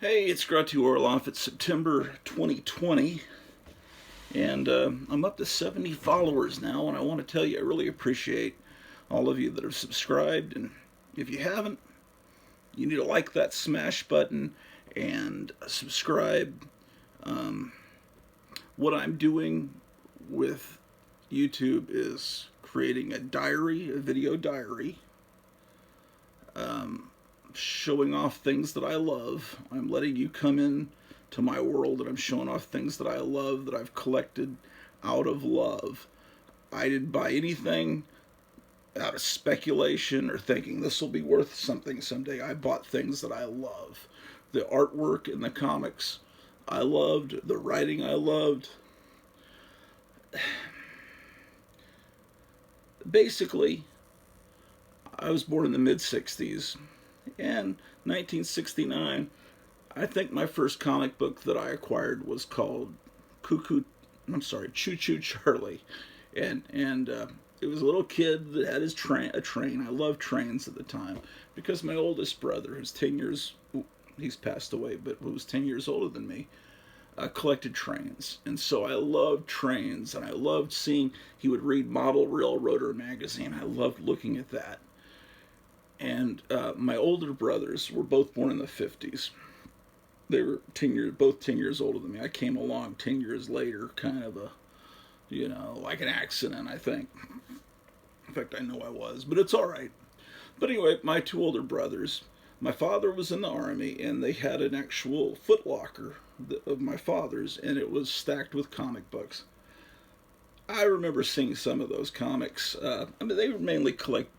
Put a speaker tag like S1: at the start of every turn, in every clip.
S1: Hey, it's Gratu Orloff. It's September 2020, and I'm up to 70 followers now, and I want to tell you I really appreciate all of you that have subscribed, and if you haven't, you need to like that smash button and subscribe. Um, what I'm doing with YouTube is creating a diary, a video diary, um, showing off things that I love. I'm letting you come in to my world and I'm showing off things that I love that I've collected out of love. I didn't buy anything out of speculation or thinking this will be worth something someday. I bought things that I love. The artwork in the comics I loved, the writing I loved. Basically, I was born in the mid 60s, and 1969, I think my first comic book that I acquired was called Cuckoo. I'm sorry, Choo Choo Charlie, and it was a little kid that had his a train. I loved trains at the time because my oldest brother, who's 10 years, he's passed away, but who was 10 years older than me, collected trains, and so I loved trains, and I loved seeing. He would read Model Railroader magazine. I loved looking at that. And my older brothers were both born in the 50s. They were 10 years, both 10 years older than me. I came along 10 years later, kind of like an accident, I think. In fact, I know I was, but it's all right. But anyway, my two older brothers, my father was in the army, and they had an actual footlocker of my father's, and it was stacked with comic books. I remember seeing some of those comics. I mean, they were mainly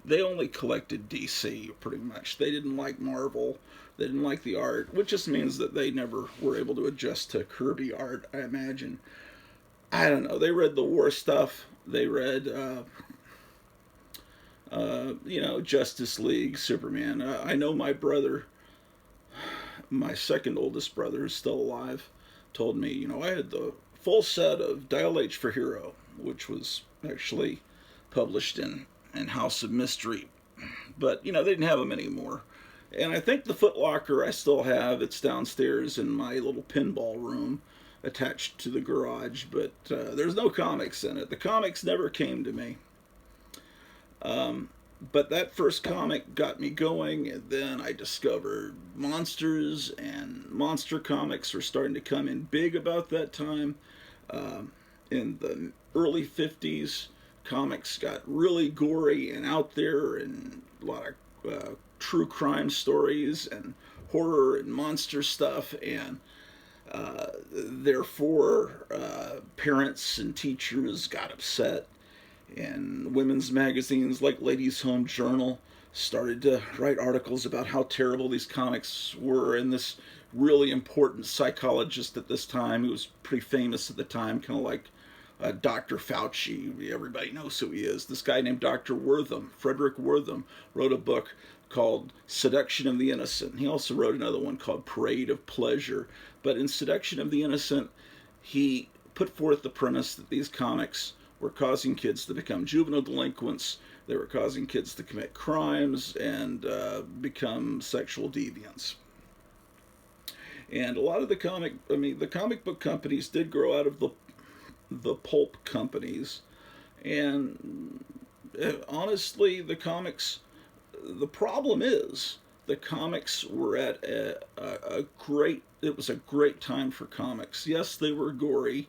S1: They only collected DC, pretty much. They didn't like Marvel. They didn't like the art, which just means that they never were able to adjust to Kirby art. I imagine. I don't know. They read the war stuff. They read, Justice League, Superman. I know my brother, my second oldest brother, is still alive. Told me, I had the full set of Dial H for Hero, which was actually published in House of Mystery. But, they didn't have them anymore. And I think the Foot Locker I still have. It's downstairs in my little pinball room attached to the garage. But there's no comics in it. The comics never came to me. But that first comic got me going, and then I discovered monsters, and monster comics were starting to come in big about that time. In the early 50s, comics got really gory and out there, and a lot of true crime stories and horror and monster stuff, and therefore parents and teachers got upset, and women's magazines like Ladies Home Journal started to write articles about how terrible these comics were, and this really important psychologist at this time, who was pretty famous at the time, kind of like Dr. Fauci. Everybody knows who he is. This guy named Dr. Wortham, Frederick Wortham, wrote a book called Seduction of the Innocent. He also wrote another one called Parade of Pleasure. But in Seduction of the Innocent, he put forth the premise that these comics were causing kids to become juvenile delinquents. They were causing kids to commit crimes and become sexual deviants. And a lot of the comic book companies did grow out of the pulp companies. And honestly, the problem is the comics were at it was a great time for comics. Yes, they were gory.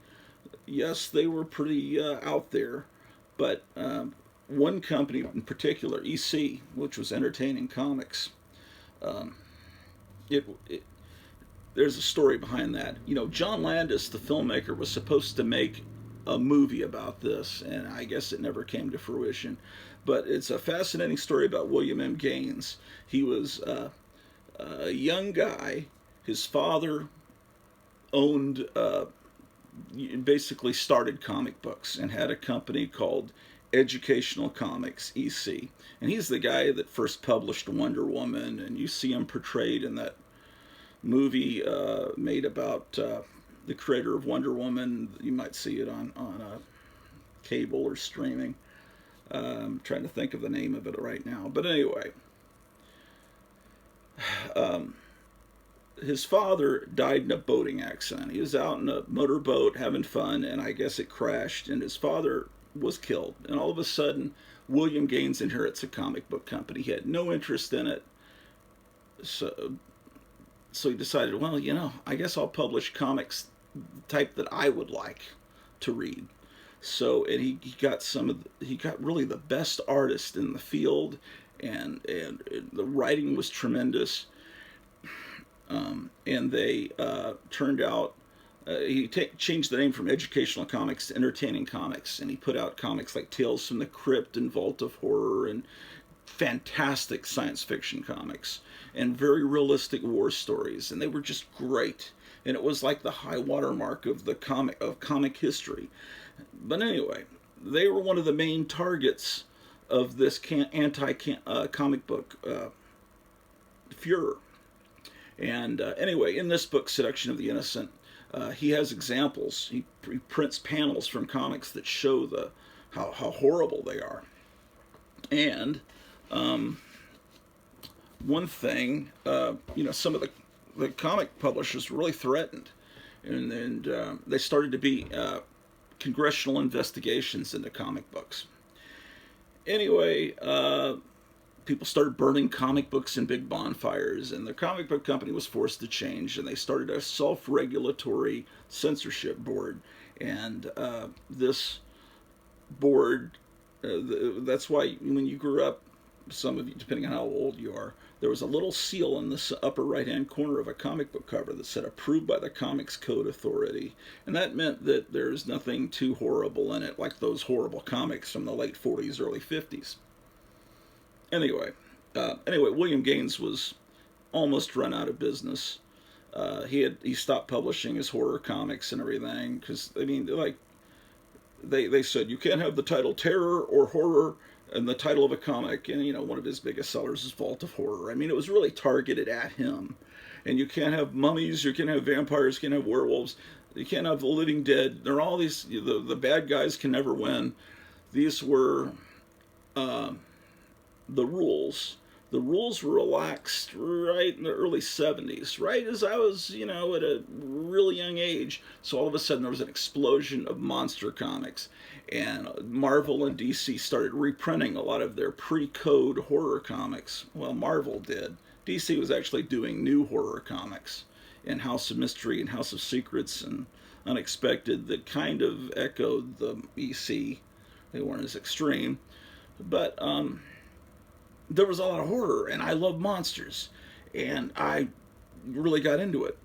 S1: Yes, they were pretty out there. But one company in particular, EC, which was Entertaining Comics, um, it there's a story behind that. John Landis, the filmmaker, was supposed to make a movie about this, and I guess it never came to fruition. But it's a fascinating story about William M. Gaines. He was a young guy. His father owned, basically started comic books and had a company called Educational Comics, EC. And he's the guy that first published Wonder Woman, and you see him portrayed in that movie made about the creator of Wonder Woman. You might see it on cable or streaming. I'm trying to think of the name of it right now. But anyway, um, his father died in a boating accident. He was out in a motorboat having fun, and I guess it crashed, and his father was killed. And all of a sudden, William Gaines inherits a comic book company. He had no interest in it, so he decided, well, I guess I'll publish comics type that I would like to read. So, and he got he got really the best artist in the field, and the writing was tremendous. And they turned out. Changed the name from Educational Comics to Entertaining Comics, and he put out comics like Tales from the Crypt and Vault of Horror, and fantastic science fiction comics, and very realistic war stories, and they were just great. And it was like the high watermark of the comic history. But anyway, they were one of the main targets of this anti-comic book furor. And anyway, in this book, Seduction of the Innocent, he has examples. He prints panels from comics that show how horrible they are. And one thing, some of the comic publishers really threatened, and they started to be congressional investigations into comic books. Anyway, people started burning comic books in big bonfires, and the comic book company was forced to change, and they started a self-regulatory censorship board. And this board, that's why when you grew up, some of you, depending on how old you are, there was a little seal in the upper right-hand corner of a comic book cover that said approved by the Comics Code Authority. And that meant that there's nothing too horrible in it, like those horrible comics from the late 40s, early 50s. Anyway, William Gaines was almost run out of business. He stopped publishing his horror comics and everything, because, they said you can't have the title terror or horror and the title of a comic. And one of his biggest sellers is Vault of Horror. It was really targeted at him. And you can't have mummies, you can't have vampires, you can't have werewolves, you can't have the living dead. There are all these, the bad guys can never win. These were the rules. The rules were relaxed right in the early 70s, right as I was, at a really young age. So all of a sudden there was an explosion of monster comics. And Marvel and DC started reprinting a lot of their pre-code horror comics. Well, Marvel did. DC was actually doing new horror comics in House of Mystery and House of Secrets and Unexpected that kind of echoed the EC. They weren't as extreme. But there was a lot of horror, and I love monsters, and I really got into it.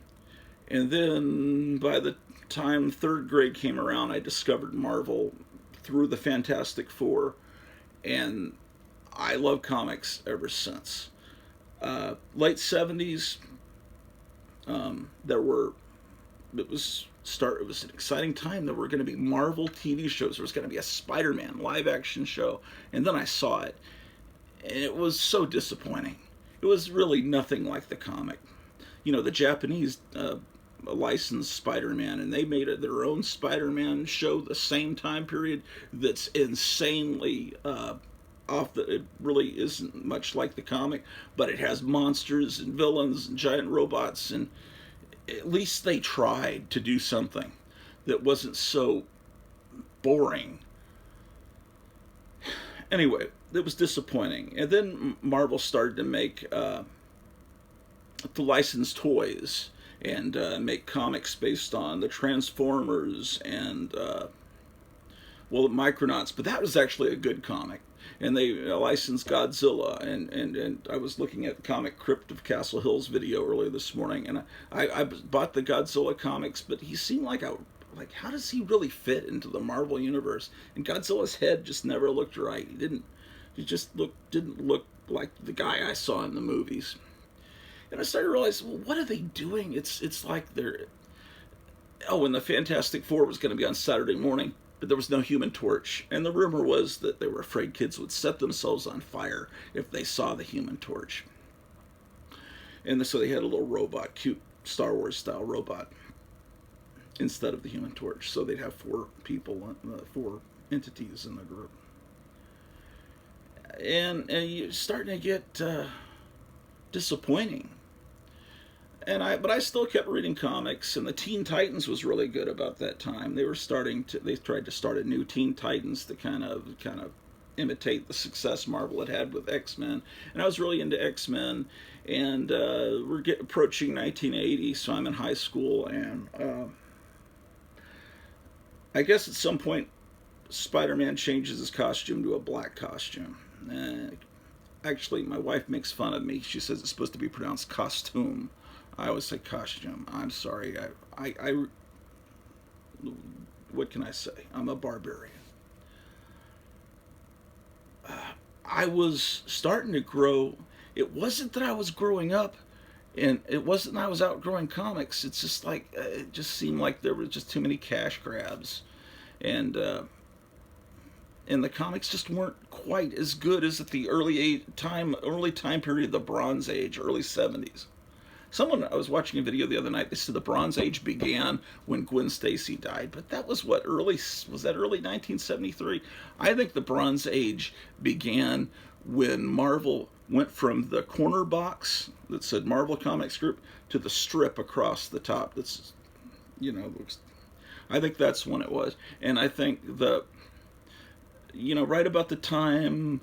S1: And then by the time third grade came around, I discovered Marvel through the Fantastic Four, and I love comics ever since. Late 70s, it was an exciting time. There were going to be Marvel TV shows. There was going to be a Spider-Man live action show, and then I saw it, and it was so disappointing. It was really nothing like the comic. The Japanese licensed Spider-Man, and they made their own Spider-Man show the same time period that's insanely it really isn't much like the comic, but it has monsters and villains and giant robots, and at least they tried to do something that wasn't so boring. Anyway, it was disappointing. And then Marvel started to make to license toys and make comics based on the Transformers and the Micronauts. But that was actually a good comic. And they licensed Godzilla, and I was looking at Comic Crypt of Castle Hill's video earlier this morning, and I bought the Godzilla comics, but he seemed like how does he really fit into the Marvel universe? And Godzilla's head just never looked right. Didn't look like the guy I saw in the movies. And I started to realize, well, what are they doing? It's like they're... Oh, and the Fantastic Four was going to be on Saturday morning, but there was no Human Torch. And the rumor was that they were afraid kids would set themselves on fire if they saw the Human Torch. And so they had a little robot, cute Star Wars style robot, instead of the Human Torch. So they'd have 4 people, 4 entities in the group. And you're starting to get disappointing. but I still kept reading comics, and the Teen Titans was really good about that time. They tried to start a new Teen Titans to kind of imitate the success Marvel had had with X-Men, and I was really into X-Men. And approaching 1980, so I'm in high school, and I guess at some point Spider-Man changes his costume to a black costume. Actually, my wife makes fun of me. She says it's supposed to be pronounced costume. I always say costume. I'm sorry. I what can I say? I'm a barbarian. I was starting to grow. It wasn't that I was growing up, and it wasn't that I was outgrowing comics. It's just like it just seemed like there were just too many cash grabs, and the comics just weren't quite as good as at the early time period of the Bronze Age, early '70s. I was watching a video the other night. They said the Bronze Age began when Gwen Stacy died, but that was early 1973? I think the Bronze Age began when Marvel went from the corner box that said Marvel Comics Group to the strip across the top. That's, I think that's when it was. And I think right about the time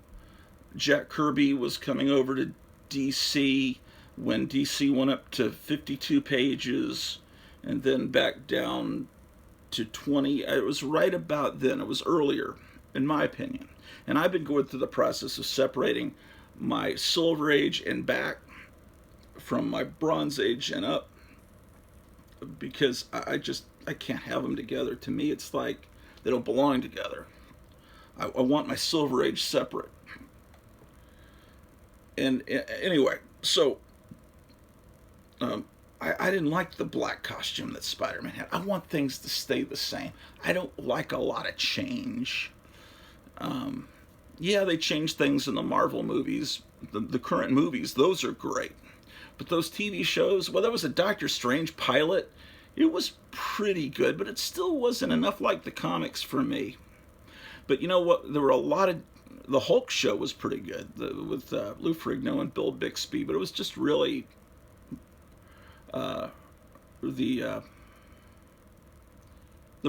S1: Jack Kirby was coming over to DC, when DC went up to 52 pages and then back down to 20. It was right about then. It was earlier, in my opinion. And I've been going through the process of separating my Silver Age and back from my Bronze Age and up, because I can't have them together. To me, it's like they don't belong together. I want my Silver Age separate. And anyway, so I didn't like the black costume that Spider-Man had. I want things to stay the same. I don't like a lot of change. Yeah, they changed things in the Marvel movies, the current movies. Those are great. But those TV shows, well, there was a Doctor Strange pilot. It was pretty good, but it still wasn't enough like the comics for me. But you know what? There were a lot of... The Hulk show was pretty good with Lou Ferrigno and Bill Bixby, but it was just really... The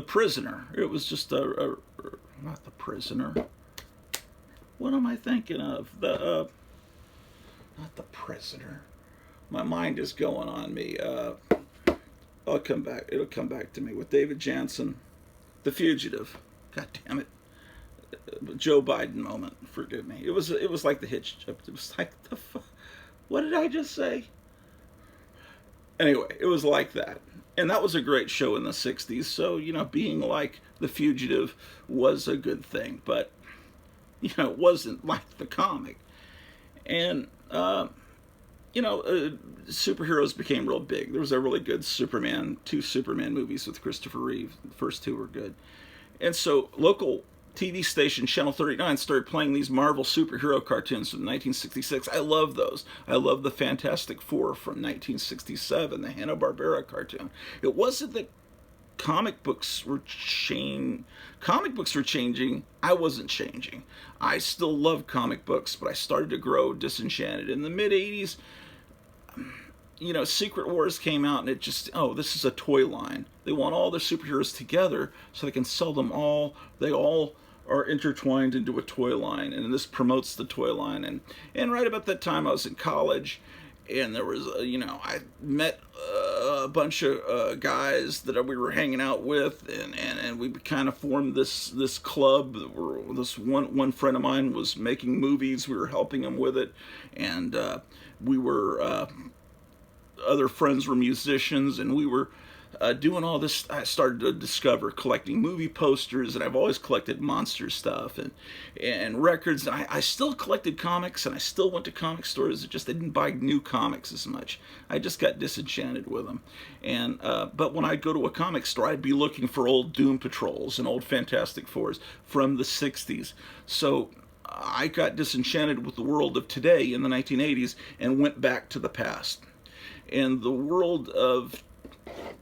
S1: Prisoner. It was just not The Prisoner. What am I thinking of? Not The Prisoner. My mind is going on me. I'll come back. It'll come back to me with David Jansen. The Fugitive. God damn it. Joe Biden moment. Forgive me. It was like the Hitch. It was like what did I just say? Anyway, it was like that. And that was a great show in the 60s. So, being like The Fugitive was a good thing. But, it wasn't like the comic. And, superheroes became real big. There was a really good two Superman movies with Christopher Reeve. The first two were good. And so local TV station Channel 39 started playing these Marvel superhero cartoons from 1966. I love those. I love the Fantastic Four from 1967, the Hanna-Barbera cartoon. It wasn't that comic books were changing. I wasn't changing. I still love comic books, but I started to grow disenchanted. In the mid-'80s, Secret Wars came out, and it just, this is a toy line. They want all their superheroes together so they can sell them all. They all are intertwined into a toy line, and this promotes the toy line. And right about that time, I was in college, and there was, I met a bunch of guys that we were hanging out with, and we kind of formed this club. This one friend of mine was making movies. We were helping him with it, and we were... other friends were musicians, and we were doing all this. I started to discover collecting movie posters, and I've always collected monster stuff and records. And I still collected comics, and I still went to comic stores. I didn't buy new comics as much. I just got disenchanted with them. And but when I'd go to a comic store, I'd be looking for old Doom Patrols and old Fantastic Fours from the 60s. So I got disenchanted with the world of today in the 1980s and went back to the past. And the world of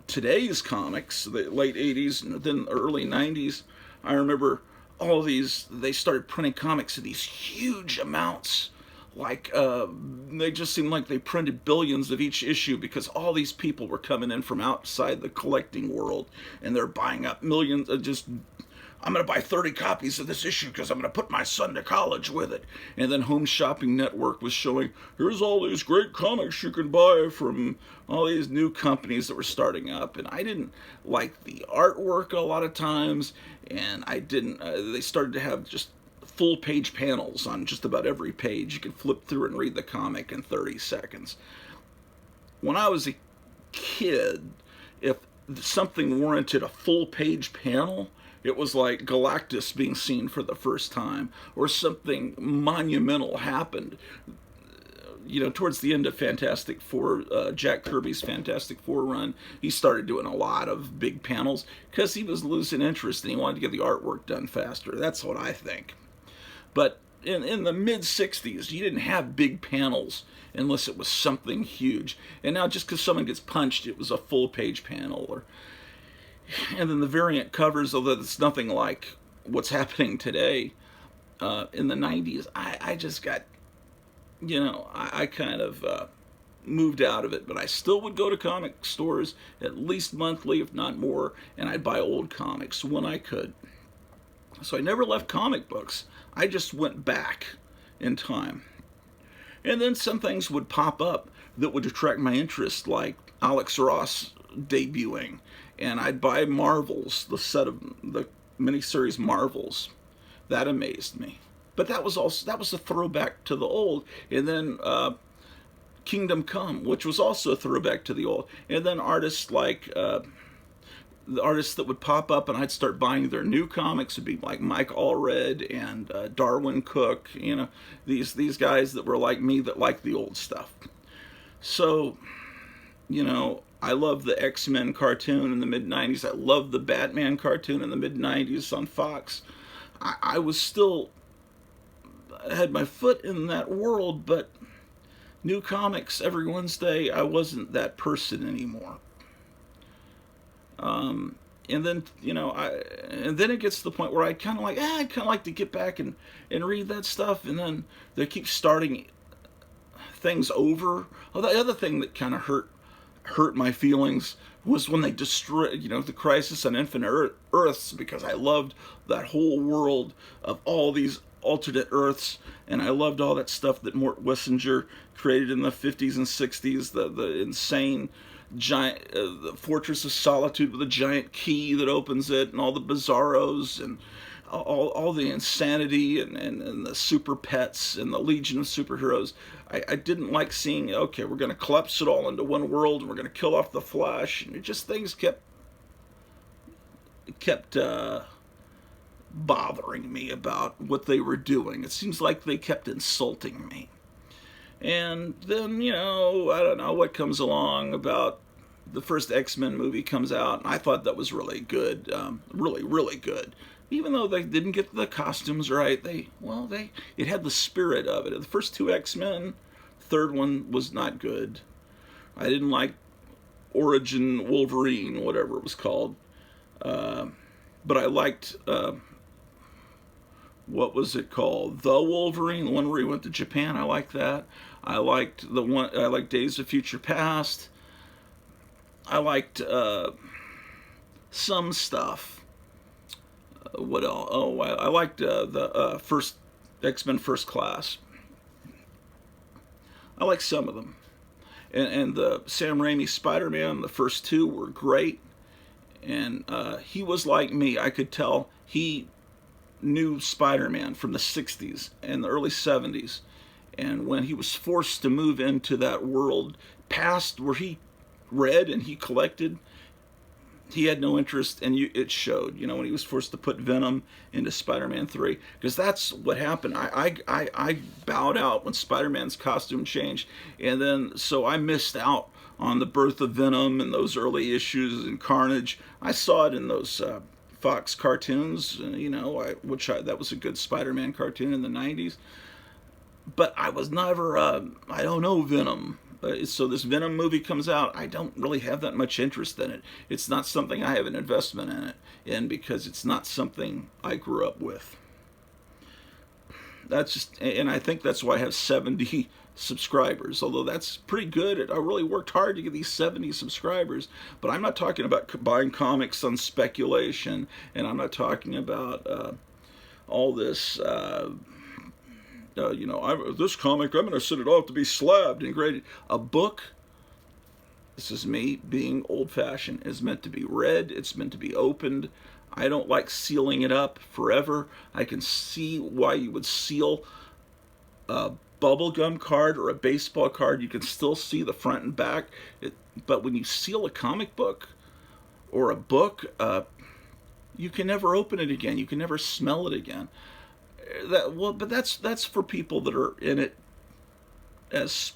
S1: today's comics, the late 80s and then early 90s, I remember they started printing comics in these huge amounts, like they just seemed like they printed billions of each issue because all these people were coming in from outside the collecting world, and they're buying up millions of just, I'm going to buy 30 copies of this issue because I'm going to put my son to college with it. And then Home Shopping Network was showing, here's all these great comics you can buy from all these new companies that were starting up. And I didn't like the artwork a lot of times, and I didn't, they started to have just full page panels on just about every page. You could flip through it and read the comic in 30 seconds. When I was a kid, if something warranted a full page panel, it was like Galactus being seen for the first time, or something monumental happened. You know, towards the end of Fantastic Four, Jack Kirby's Fantastic Four run, he started doing a lot of big panels because he was losing interest and he wanted to get the artwork done faster. That's what I think. But in the mid-'60s, you didn't have big panels unless it was something huge. And now just because someone gets punched, it was a full-page panel. And then the variant covers, although it's nothing like what's happening today, in the 90s, I just got, I kind of moved out of it. But I still would go to comic stores at least monthly, if not more, and I'd buy old comics when I could. So I never left comic books. I just went back in time. And then some things would pop up that would attract my interest, like Alex Ross debuting. And I'd buy Marvels, the set of the miniseries Marvels. That amazed me. But that was a throwback to the old. And then Kingdom Come, which was also a throwback to the old. And then artists like the artists that would pop up, and I'd start buying their new comics, would be like Mike Allred and Darwin Cook, these guys that were like me that liked the old stuff. So, I love the X-Men cartoon in the mid-'90s. I love the Batman cartoon in the mid-'90s on Fox. I was still, had my foot in that world, but new comics every Wednesday, I wasn't that person anymore. And then, and then it gets to the point where I kind of like to get back and read that stuff, and then they keep starting things over. Oh, the other thing that kind of hurt my feelings was when they destroyed, the Crisis on Infinite Earths, because I loved that whole world of all these alternate Earths, and I loved all that stuff that Mort Wessinger created in the 50s and 60s, the insane giant the Fortress of Solitude with a giant key that opens it, and all the bizarros, and all the insanity, and the super pets, and the Legion of Superheroes. I didn't like seeing, okay, we're going to collapse it all into one world, and we're going to kill off the Flash, and things kept bothering me about what they were doing. It seems like they kept insulting me. And then, I don't know what comes along about the first X-Men movie comes out, and I thought that was really good, really, really good. Even though they didn't get the costumes right, it had the spirit of it. The first two X-Men, third one was not good. I didn't like Origin Wolverine, whatever it was called. But I liked, what was it called? The Wolverine, the one where he went to Japan. I liked that. I liked Days of Future Past. I liked some stuff. What else? Oh, I liked the first X-Men First Class. I liked some of them. And the Sam Raimi Spider-Man, the first two were great. And he was like me. I could tell he knew Spider-Man from the 60s and the early 70s. And when he was forced to move into that world past where he read and he collected, he had no interest, and it showed, when he was forced to put Venom into Spider-Man 3, because that's what happened. I bowed out when Spider-Man's costume changed, and then so I missed out on the birth of Venom and those early issues and Carnage. I saw it in those Fox cartoons, that was a good Spider-Man cartoon in the 90s. But I was never, I don't know Venom. So this Venom movie comes out, I don't really have that much interest in it. It's not something I have an investment in because it's not something I grew up with. that's just, and I think that's why I have 70 subscribers, although that's pretty good. I really worked hard to get these 70 subscribers, but I'm not talking about buying comics on speculation, and I'm not talking about all this, this comic, I'm going to send it off to be slabbed and graded. A book, this is me being old-fashioned, is meant to be read, it's meant to be opened. I don't like sealing it up forever. I can see why you would seal a bubblegum card or a baseball card. You can still see the front and back. But when you seal a comic book or a book, you can never open it again. You can never smell it again. But that's for people that are in it as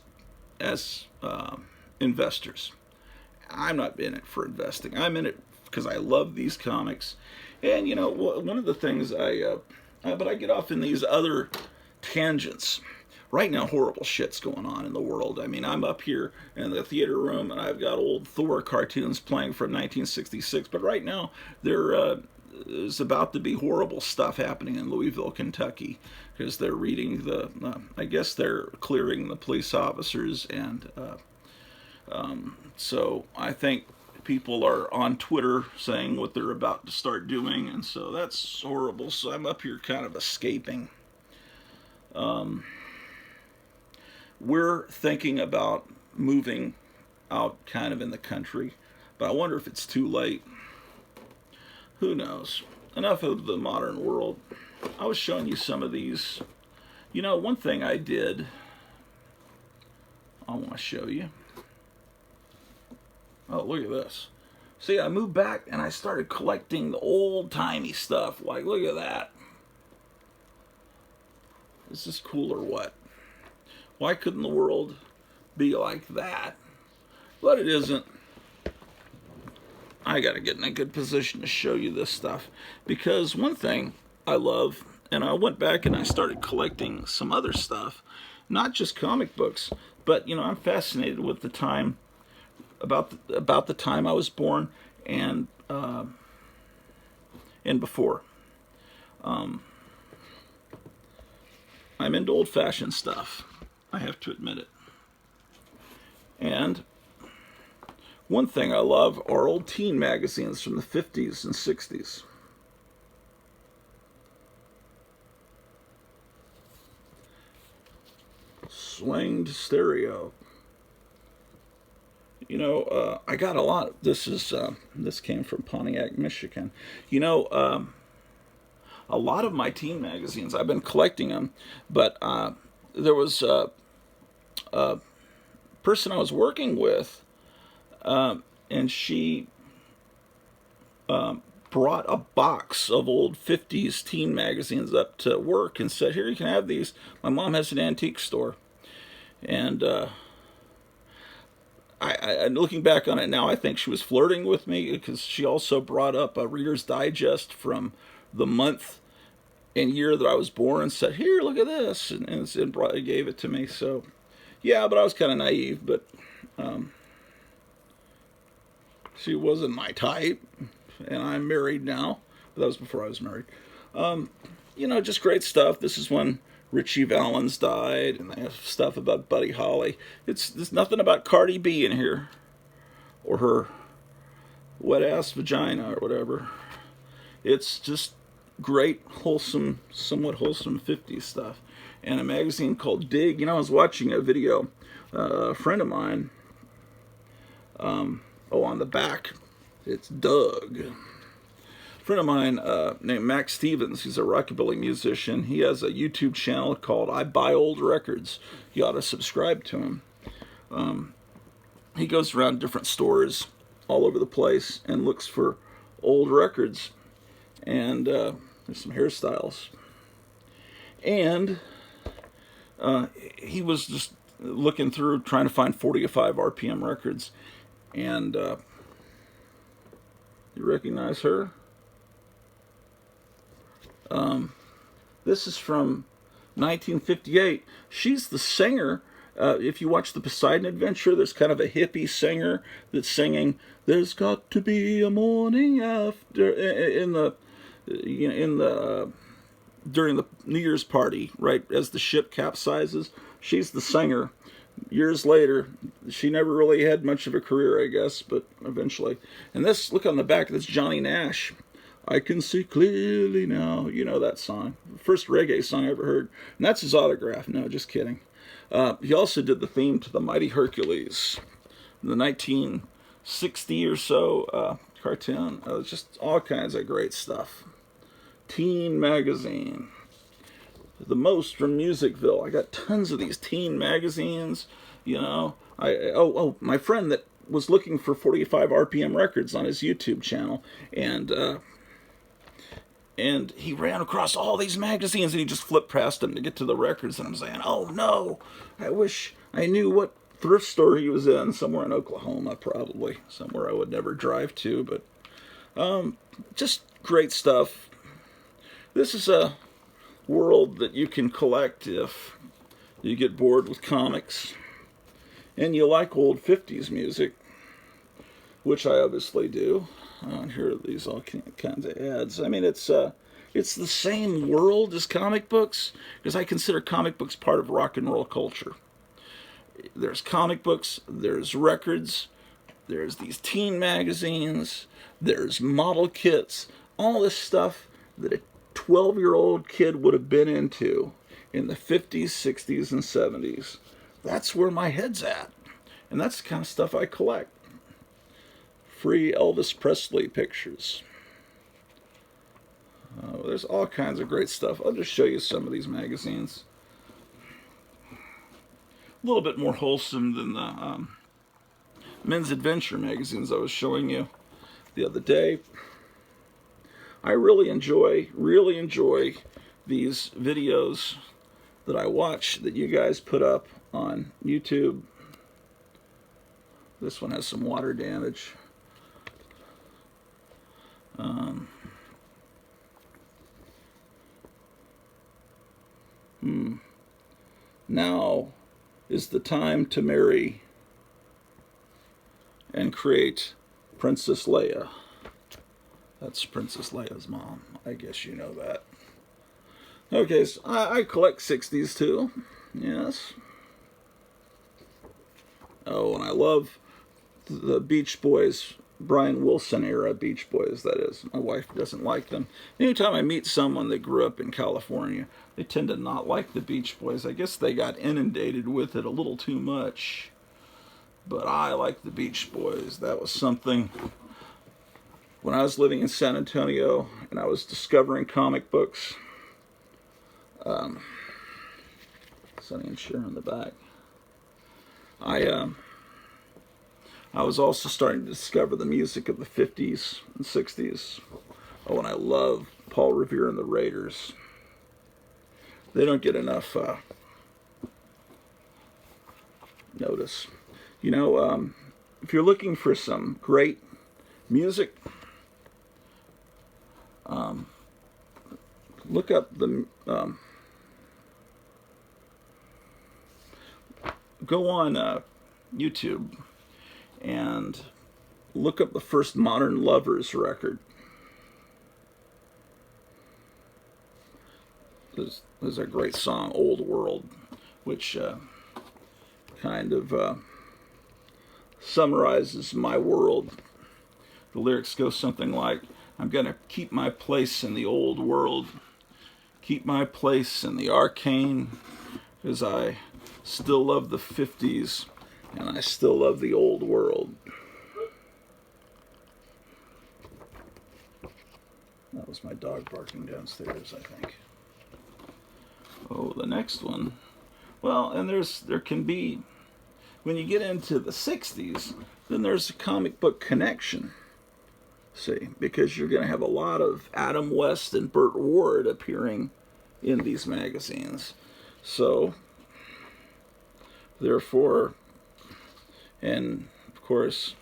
S1: investors. I'm not in it for investing. I'm in it because I love these comics. And one of the things but I get off in these other tangents. Right now, horrible shit's going on in the world. I mean, I'm up here in the theater room, and I've got old Thor cartoons playing from 1966. But right now, there's about to be horrible stuff happening in Louisville, Kentucky, because they're reading I guess they're clearing the police officers, and so I think people are on Twitter saying what they're about to start doing, and so that's horrible. So I'm up here kind of escaping. We're thinking about moving out kind of in the country, but I wonder if it's too late. Who knows? Enough of the modern world. I was showing you some of these. One thing I did, I want to show you. Oh, look at this. See, I moved back and I started collecting the old-timey stuff. Like, look at that. Is this cool or what? Why couldn't the world be like that? But it isn't. I got to get in a good position to show you this stuff. Because one thing I love, and I went back and I started collecting some other stuff, not just comic books, but, I'm fascinated with the time, about the time I was born and before. I'm into old-fashioned stuff. I have to admit it. And one thing I love are old teen magazines from the 50s and 60s. Swinged stereo. I got a lot. This came from Pontiac, Michigan. A lot of my teen magazines, I've been collecting them, but there was a person I was working with, and she brought a box of old 50s teen magazines up to work and said, "Here, you can have these. My mom has an antique store." And I looking back on it now, I think she was flirting with me, because she also brought up a Reader's Digest from the month and year that I was born and said, "Here, look at this," and gave it to me. So, yeah, but I was kind of naive, but she wasn't my type, and I'm married now, but that was before I was married. Just great stuff. This is when Richie Valens died, and they have stuff about Buddy Holly. There's nothing about Cardi B in here, or her wet-ass vagina, or whatever. It's just great, wholesome, somewhat wholesome 50s stuff. And a magazine called Dig. I was watching a video, a friend of mine, on the back, it's Doug. A friend of mine named Max Stevens, he's a rockabilly musician. He has a YouTube channel called I Buy Old Records. You ought to subscribe to him. He goes around different stores all over the place and looks for old records. And there's some hairstyles. And he was just looking through, trying to find 45 RPM records. And you recognize her? This is from 1958. She's the singer. If you watch the Poseidon Adventure, there's kind of a hippie singer that's singing, "There's got to be a morning after," in the during the New Year's party, right as the ship capsizes. She's the singer. Years later, she never really had much of a career, I guess, but eventually. And this, look on the back, that's Johnny Nash. I can see clearly now. You know that song. First reggae song I ever heard. And that's his autograph. No, just kidding. He also did the theme to the Mighty Hercules, the 1960 or so cartoon. Just all kinds of great stuff. Teen magazine. The most from Musicville. I got tons of these teen magazines. You know, my friend that was looking for 45 RPM records on his YouTube channel, and he ran across all these magazines, and he just flipped past them to get to the records. And I'm saying, oh no, I wish I knew what thrift store he was in. Somewhere in Oklahoma, probably somewhere I would never drive to. But just great stuff. This is a world that you can collect if you get bored with comics and you like old 50s music, which I obviously do. Here are these all kinds of ads. I mean, it's the same world as comic books, because I consider comic books part of rock and roll culture. There's comic books, there's records, there's these teen magazines, there's model kits, all this stuff that a 12-year-old kid would have been into in the 50s, 60s, and 70s. That's where my head's at. And that's the kind of stuff I collect. Free Elvis Presley pictures. There's all kinds of great stuff. I'll just show you some of these magazines. A little bit more wholesome than the Men's Adventure magazines I was showing you the other day. I really enjoy these videos that I watch that you guys put up on YouTube. This one has some water damage. Now is the time to marry and create Princess Leia. That's Princess Leia's mom. I guess you know that. Okay, so I collect 60s too. Yes. Oh, and I love the Beach Boys, Brian Wilson era Beach Boys, that is. My wife doesn't like them. Anytime I meet someone that grew up in California, they tend to not like the Beach Boys. I guess they got inundated with it a little too much. But I like the Beach Boys. That was something. When I was living in San Antonio and I was discovering comic books, Sonny and Cher in the back, I was also starting to discover the music of the 50s and 60s. Oh, and I love Paul Revere and the Raiders. They don't get enough notice. You know, if you're looking for some great music, look up the go on YouTube and look up the first Modern Lovers record. There's a great song, Old World, which kind of summarizes my world. The lyrics go something like, I'm going to keep my place in the old world, keep my place in the arcane, because I still love the 50s, and I still love the old world. That was my dog barking downstairs, I think. Oh, the next one. Well, and there can be, when you get into the 60s, then there's a comic book connection. See, because you're going to have a lot of Adam West and Burt Ward appearing in these magazines. So, therefore, and of course,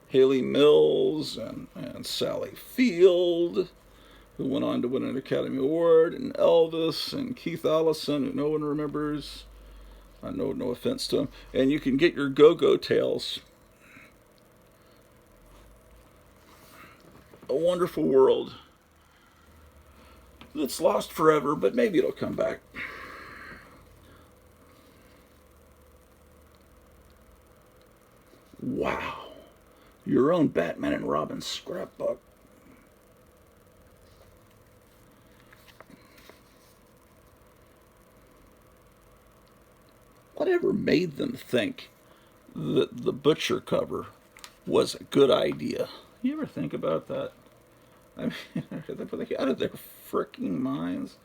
S1: Haley Mills and Sally Field, who went on to win an Academy Award, and Elvis and Keith Allison, who no one remembers. No offense to him. And you can get your Go-Go Tales. A Wonderful World. that's lost forever, but maybe it'll come back. Wow. Your own Batman and Robin scrapbook. Whatever made them think that the Butcher cover was a good idea? You ever think about that? I mean, they put out of their freaking minds.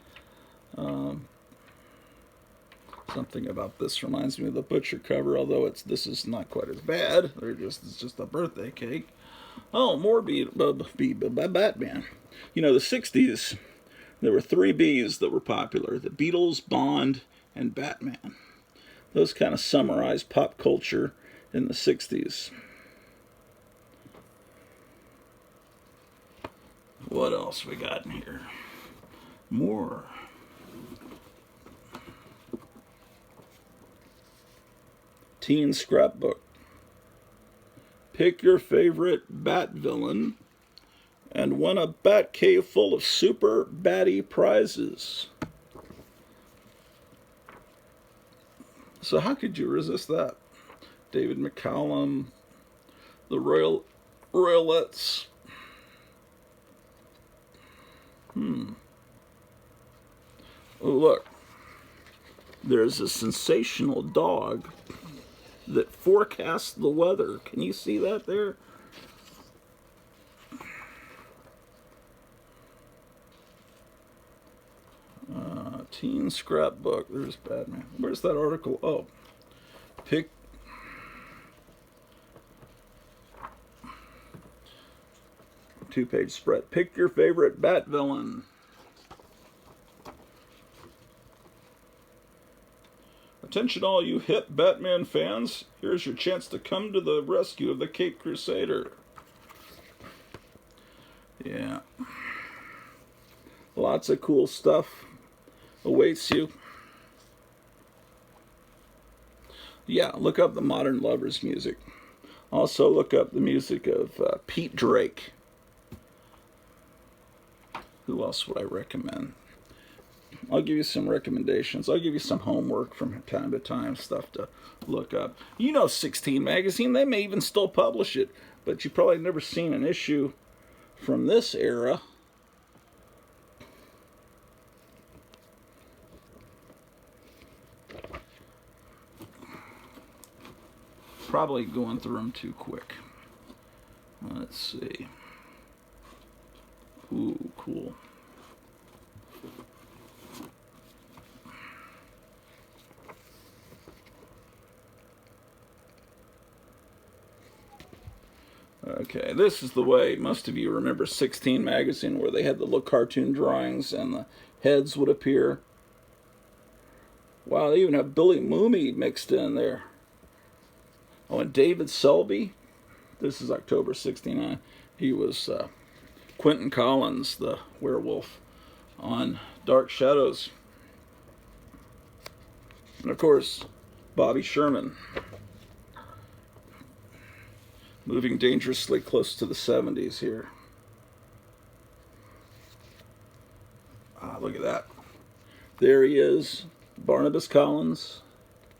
S1: Something about this reminds me of the Butcher cover, although this is not quite as bad. It's just a birthday cake. Oh, more Batman. You know, the 60s, there were 3 Bs that were popular: the Beatles, Bond, and Batman. Those kind of summarize pop culture in the 60s. What else we got in here? More. Teen scrapbook. Pick your favorite Bat villain and win a Bat cave full of super batty prizes. So how could you resist that? David McCallum, the Royalettes. Oh, look. There's a sensational dog that forecasts the weather. Can you see that there? Teen scrapbook. There's Batman. Where's that article? Oh, pick. Two-page spread. Pick your favorite Bat villain. Attention all you hip Batman fans. Here's your chance to come to the rescue of the Caped Crusader. Yeah. Lots of cool stuff awaits you. Yeah, look up the Modern Lovers music. Also look up the music of Pete Drake. Who else would I recommend? I'll give you some recommendations. I'll give you some homework from time to time, stuff to look up. You know 16 Magazine, they may even still publish it, but you've probably never seen an issue from this era. Probably going through them too quick. Let's see. Ooh, cool. Okay, this is the way most of you remember 16 Magazine, where they had the little cartoon drawings and the heads would appear. Wow, they even have Billy Mooney mixed in there. Oh, and David Selby. This is October 69. He was Quentin Collins, the werewolf, on Dark Shadows. And of course, Bobby Sherman. Moving dangerously close to the 70s here. Ah, look at that. There he is. Barnabas Collins.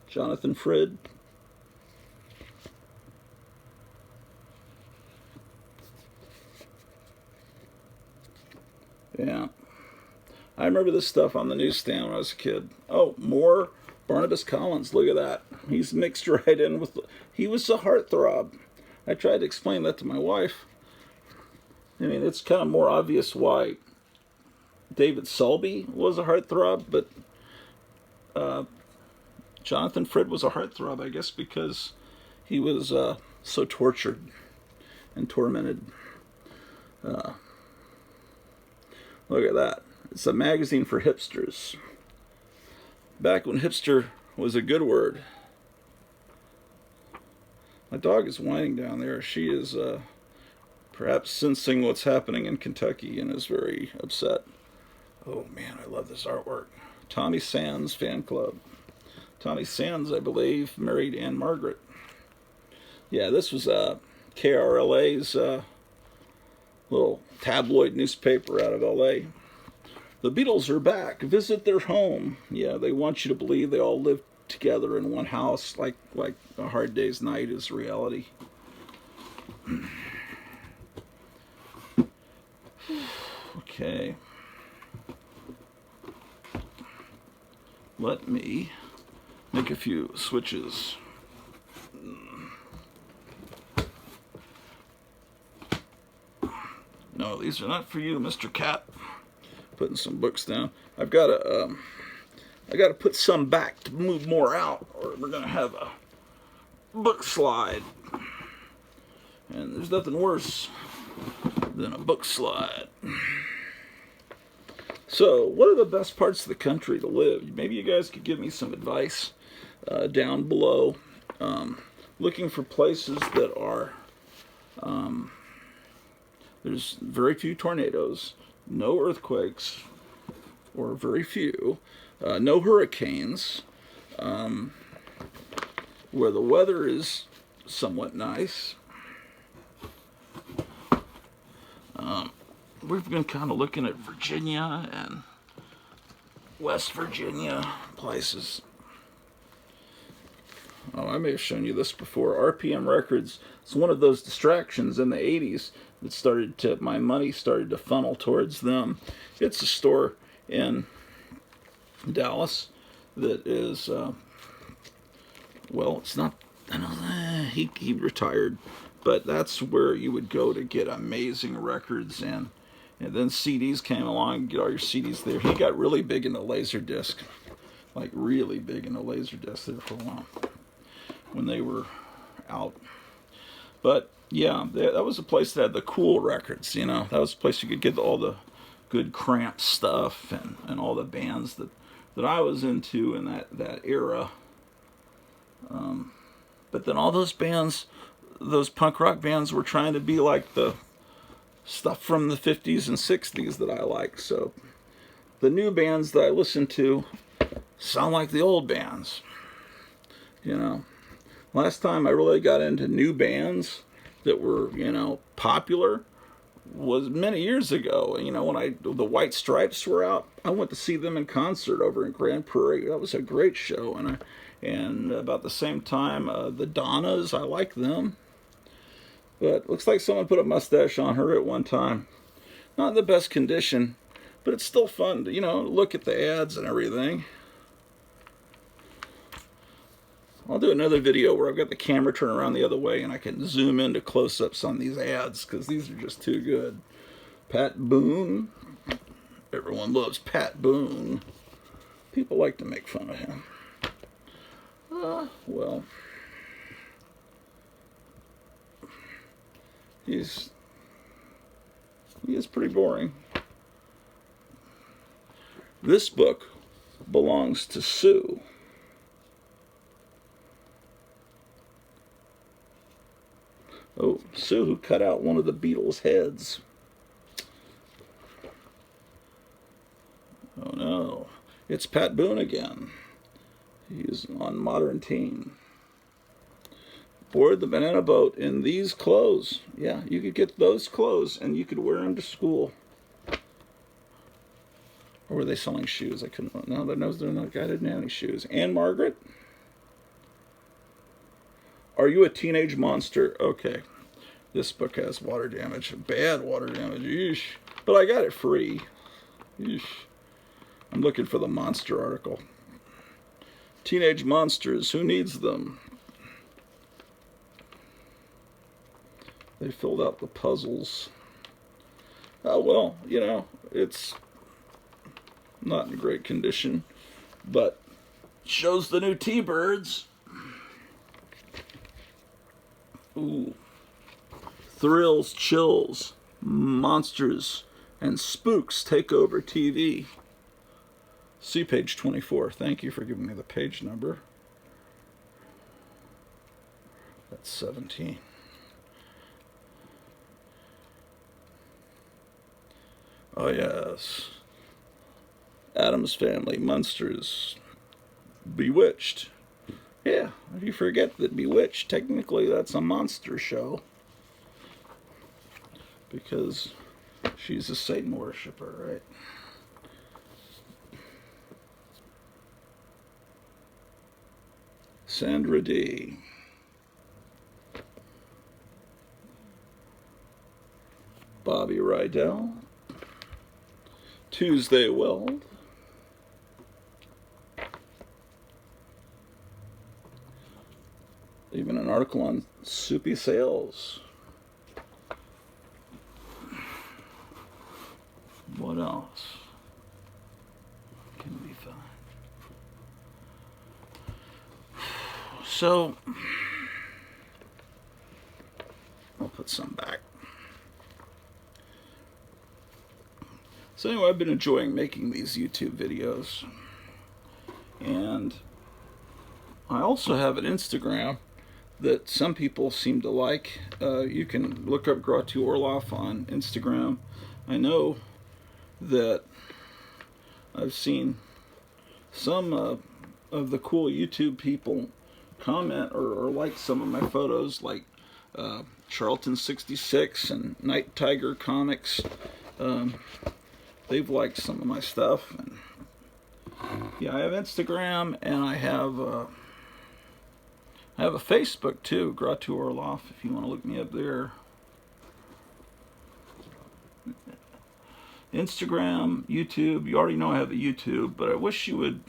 S1: Jonathan Frid. Yeah. I remember this stuff on the newsstand when I was a kid. Oh, more Barnabas Collins. Look at that. He's mixed right in with... He was a heartthrob. I tried to explain that to my wife. I mean, it's kind of more obvious why David Selby was a heartthrob, but Jonathan Frid was a heartthrob, I guess, because he was so tortured and tormented. Look at that. It's a magazine for hipsters. Back when hipster was a good word. My dog is whining down there. She is perhaps sensing what's happening in Kentucky and is very upset. Oh man, I love this artwork. Tommy Sands fan club. Tommy Sands, I believe, married Anne Margaret. Yeah, this was KRLA's little tabloid newspaper out of LA. The Beatles are back. Visit their home. Yeah, they want you to believe they all live together in one house, like A Hard Day's Night is reality. Okay. Let me make a few switches. No, these are not for you, Mr. Cat. Putting some books down. I gotta put some back to move more out, or we're gonna have a book slide. And there's nothing worse than a book slide. So, what are the best parts of the country to live? Maybe you guys could give me some advice down below. Looking for places that are, there's very few tornadoes, no earthquakes, or very few, no hurricanes, where the weather is somewhat nice. We've been kind of looking at Virginia and West Virginia places. Oh, I may have shown you this before. RPM Records. It's one of those distractions in the 80s that my money started to funnel towards them. It's a store in Dallas that is, well, it's not, I don't know, he retired, but that's where you would go to get amazing records, and then CDs came along, get all your CDs there. He got really big into Laserdisc, like really big into Laserdisc there for a while when they were out. But yeah, that was a place that had the cool records, you know. That was a place you could get all the good Cramp stuff and all the bands that I was into in that era. But then all those bands, those punk rock bands, were trying to be like the stuff from the 50s and 60s that I like. So the new bands that I listen to sound like the old bands, you know. Last time I really got into new bands that were, you know, popular was many years ago. You know, when the White Stripes were out, I went to see them in concert over in Grand Prairie. That was a great show. And about the same time, the Donnas, I like them. But looks like someone put a mustache on her at one time. Not in the best condition, but it's still fun to, you know, look at the ads and everything. I'll do another video where I've got the camera turned around the other way and I can zoom into close-ups on these ads because these are just too good. Pat Boone. Everyone loves Pat Boone. People like to make fun of him. Well, he is pretty boring. This book belongs to Sue. Oh, Sue, who cut out one of the Beatles' heads. Oh no, it's Pat Boone again. He's on Modern Teen. Board the banana boat in these clothes. Yeah, you could get those clothes and you could wear them to school. Or were they selling shoes? I couldn't. No, they're not. I didn't have any shoes. Anne Margaret. Are you a teenage monster? Okay. This book has water damage. Bad water damage. Eesh. But I got it free. Eesh. I'm looking for the monster article. Teenage monsters. Who needs them? They filled out the puzzles. Oh, well, you know, it's not in great condition, but shows the new T-Birds. Ooh. Thrills, chills, monsters, and spooks take over TV. See page 24. Thank you for giving me the page number. That's 17. Oh, yes. Addams Family, Monsters, Bewitched. Yeah, if you forget that Bewitched, technically that's a monster show. Because she's a Satan worshiper, right? Sandra D. Bobby Rydell. Tuesday Weld. Even an article on Soupy Sales. What else can we find? So, I'll put some back. So anyway, I've been enjoying making these YouTube videos. And I also have an Instagram that some people seem to like. You can look up Gratu Orloff on Instagram. I know that I've seen some of the cool YouTube people comment or like some of my photos, like Charlton66 and Night Tiger Comics. They've liked some of my stuff. And yeah, I have Instagram, and I have a Facebook too, Gratu Orloff, if you want to look me up there. Instagram, YouTube. You already know I have a YouTube, but I wish you would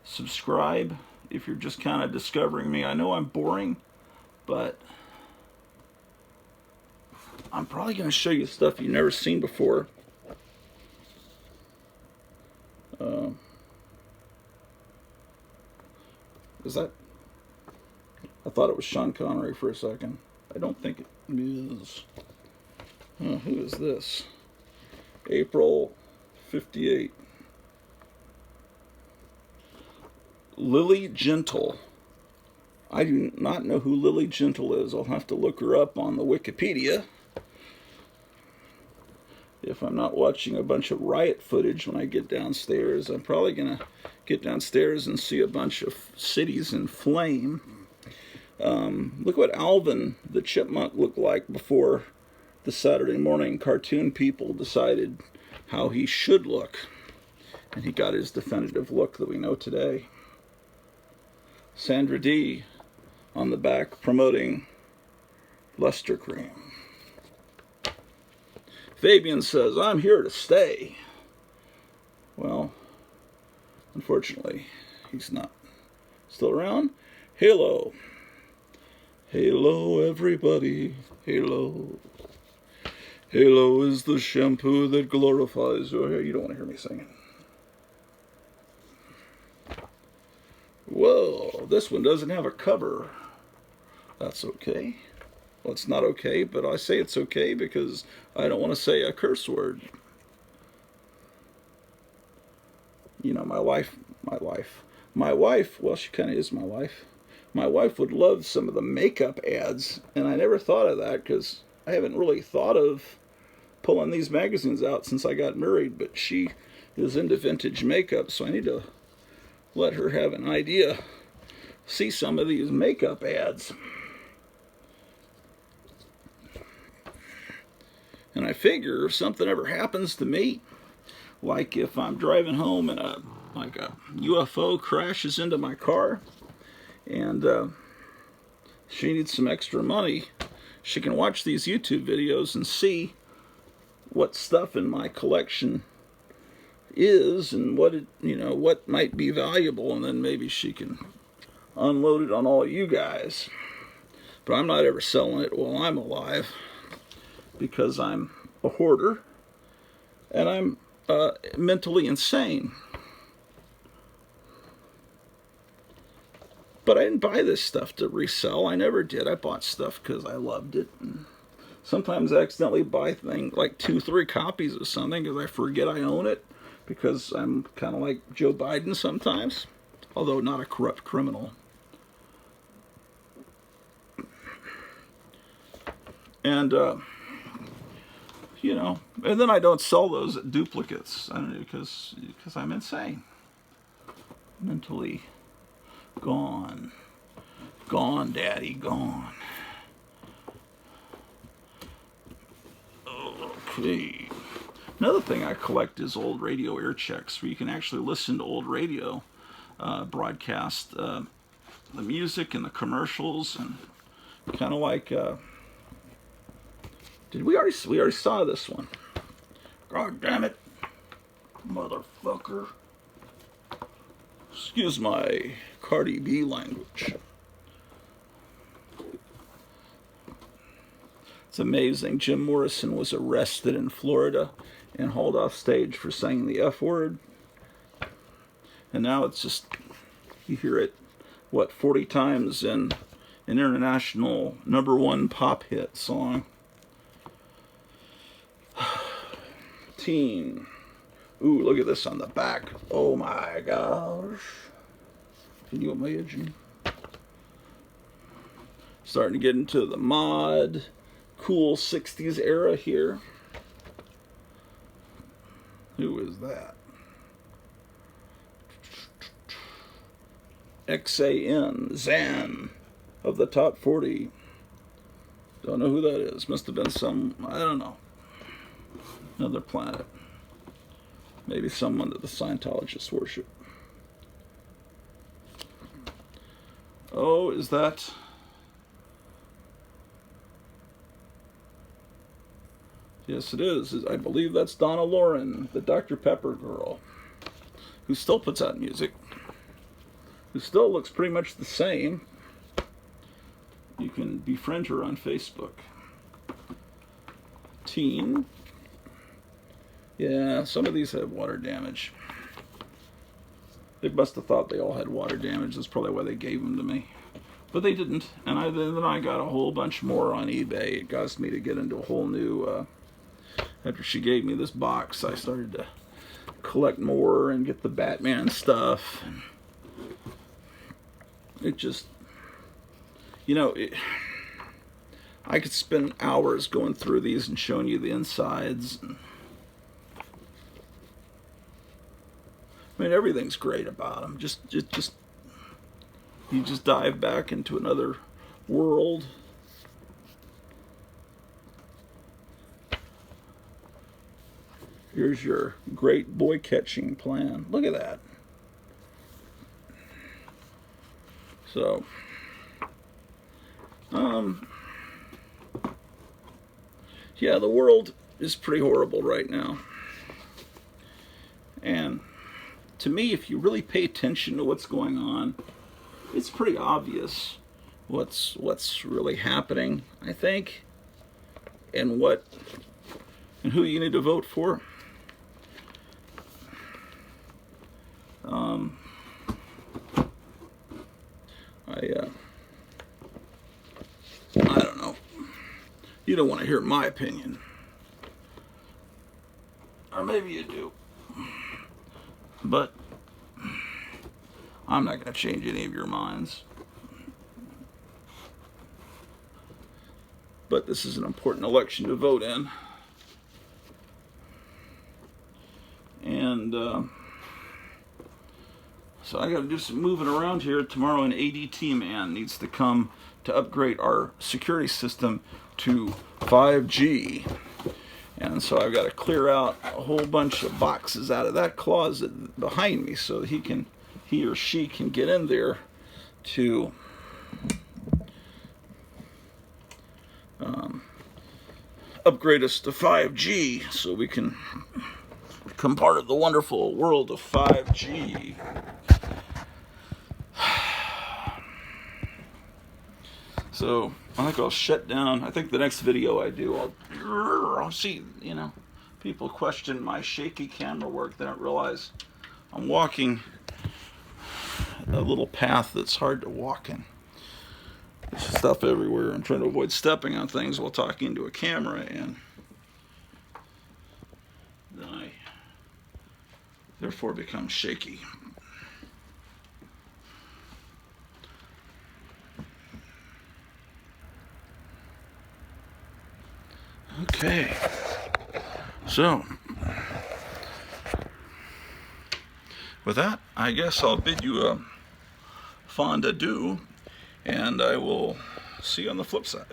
S1: subscribe if you're just kind of discovering me. I know I'm boring, but I'm probably going to show you stuff you've never seen before. Is that? I thought it was Sean Connery for a second. I don't think it is. Who is this? April 58. Lily Gentle. I do not know who Lily Gentle is. I'll have to look her up on the Wikipedia. If I'm not watching a bunch of riot footage when I get downstairs, I'm probably going to get downstairs and see a bunch of cities in flame. Look what Alvin the Chipmunk looked like before the Saturday morning cartoon people decided how he should look. And he got his definitive look that we know today. Sandra D on the back promoting Luster Cream. Fabian says, I'm here to stay. Well, unfortunately, he's not still around. Halo. Halo, everybody. Halo. Halo is the shampoo that glorifies your hair. You don't want to hear me singing. Whoa, this one doesn't have a cover. That's okay. Well, it's not okay, but I say it's okay because I don't want to say a curse word. You know, my wife, well, she kind of is my wife. My wife would love some of the makeup ads, and I never thought of that because I haven't really thought of pulling these magazines out since I got married, but she is into vintage makeup, so I need to let her have an idea. See some of these makeup ads. And I figure if something ever happens to me, like if I'm driving home and a UFO crashes into my car, and she needs some extra money, she can watch these YouTube videos and see what stuff in my collection is and what might be valuable, and then maybe she can unload it on all you guys. But I'm not ever selling it while I'm alive because I'm a hoarder and I'm mentally insane. But I didn't buy this stuff to resell. I never did. I bought stuff because I loved it. And sometimes I accidentally buy things like 2-3 copies of something because I forget I own it, because I'm kind of like Joe Biden sometimes, although not a corrupt criminal. And and then I don't sell those duplicates. I don't know, because I'm insane, mentally gone, daddy, gone. Okay. Another thing I collect is old radio air checks, where you can actually listen to old radio broadcast the music and the commercials, and kind of like, we already saw this one. God damn it, motherfucker. Excuse my Cardi B language. It's amazing. Jim Morrison was arrested in Florida and hauled off stage for saying the F word. And now it's just, you hear it, 40 times in an international #1 pop hit song. Teen. Ooh, look at this on the back. Oh my gosh. Can you imagine? Starting to get into the mod, cool 60s era here. Who is that? XAN, Zan, of the top 40. Don't know who that is. Must have been some, I don't know, another planet. Maybe someone that the Scientologists worship. Oh, is that? Yes, it is. I believe that's Donna Lauren, the Dr. Pepper girl, who still puts out music, who still looks pretty much the same. You can befriend her on Facebook. Teen. Yeah, some of these have water damage. They must have thought they all had water damage. That's probably why they gave them to me. But they didn't. And then I got a whole bunch more on eBay. It caused me to get into a whole new... after she gave me this box, I started to collect more and get the Batman stuff. It just... You know, I could spend hours going through these and showing you the insides. I mean, everything's great about them. You just dive back into another world. Here's your great boy catching plan. Look at that. So, yeah, the world is pretty horrible right now. And to me, if you really pay attention to what's going on, it's pretty obvious what's really happening, I think, and who you need to vote for. I don't know. You don't want to hear my opinion. Or maybe you do. But I'm not going to change any of your minds. But this is an important election to vote in. And so I got to do some moving around here. Tomorrow an ADT man needs to come to upgrade our security system to 5G. And so I've got to clear out a whole bunch of boxes out of that closet behind me so that he or she can get in there to upgrade us to 5G so we can become part of the wonderful world of 5G. So I think I'll shut down. I think the next video I do, I'll see, you know, people question my shaky camera work. They don't realize I'm walking a little path that's hard to walk in. There's stuff everywhere. I'm trying to avoid stepping on things while talking to a camera, and then I therefore become shaky. Okay, so with that, I guess I'll bid you a fond adieu, and I will see you on the flip side.